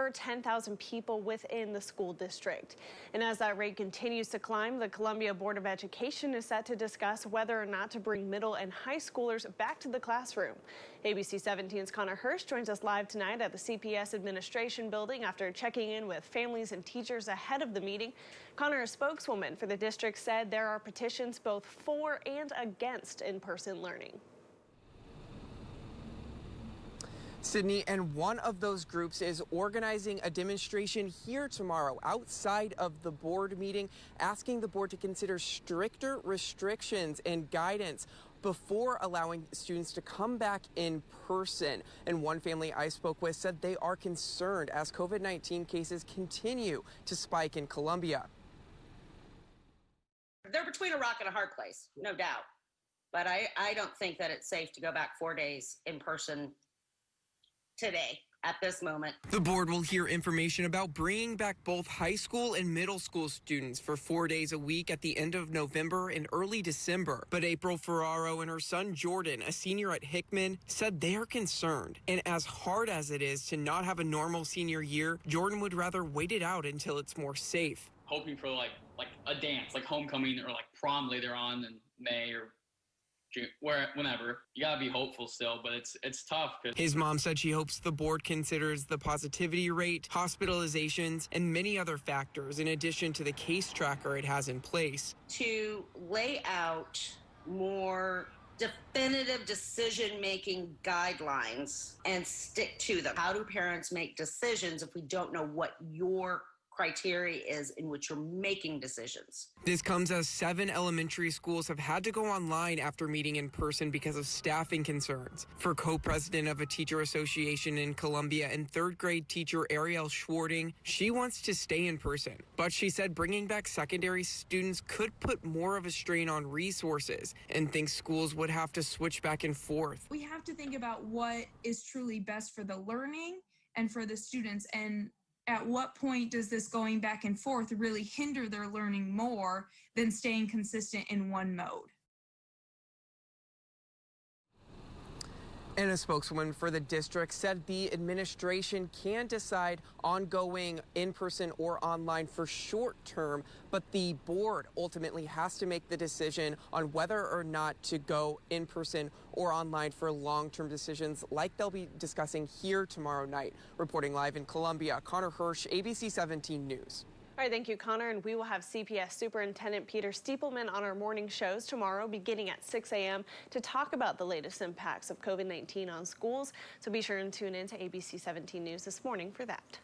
per 10,000 people within the school district. And as that rate continues to climb, the Columbia Board of Education is set to discuss whether or not to bring middle and high schoolers back to the classroom. ABC 17's Connor HIRSCH joins us live tonight at the CPS administration building after checking in with families and teachers ahead of the meeting. Connor, a spokeswoman for the district, said there are petitions both for and against in-person learning. Sydney, and one of those groups is organizing a demonstration here tomorrow outside of the board meeting, asking the board to consider stricter restrictions and guidance before allowing students to come back in person. And one family I spoke with said they are concerned as COVID-19 cases continue to spike in Columbia. They're between a rock and a hard place, no doubt. But I don't think that it's safe to go back 4 days in person today at this moment. The board will hear information about bringing back both high school and middle school students for 4 days a week at the end of November and early December. But April Ferraro and her son Jordan, a senior at Hickman, said they are concerned. And as hard as it is to not have a normal senior year, Jordan would rather wait it out until it's more safe. Hoping for like a dance, like homecoming or like prom later on in May or June, whenever. You gotta be hopeful still, but it's tough. His mom said she hopes the board considers the positivity rate, hospitalizations, and many other factors in addition to the case tracker it has in place. To lay out more definitive decision-making guidelines and stick to them. How do parents make decisions if we don't know what your criteria is in which you're making decisions? This comes as 7 elementary schools have had to go online after meeting in person because of staffing concerns. For co-president of a teacher association in Columbia and 3rd grade teacher Ariel Schwarting, she wants to stay in person, but she said bringing back secondary students could put more of a strain on resources and thinks schools would have to switch back and forth. We have to think about what is truly best for the learning and for the students, and at what point does this going back and forth really hinder their learning more than staying consistent in one mode? And a spokeswoman for the district said the administration can decide on going in person or online for short term, but the board ultimately has to make the decision on whether or not to go in person or online for long-term decisions like they'll be discussing here tomorrow night. Reporting live in Columbia, Connor HIRSCH, ABC 17 News. All right, thank you, Connor. And we will have CPS Superintendent Peter Stiepelman on our morning shows tomorrow beginning at 6 a.m. to talk about the latest impacts of COVID-19 on schools. So be sure and tune in to ABC 17 News this morning for that.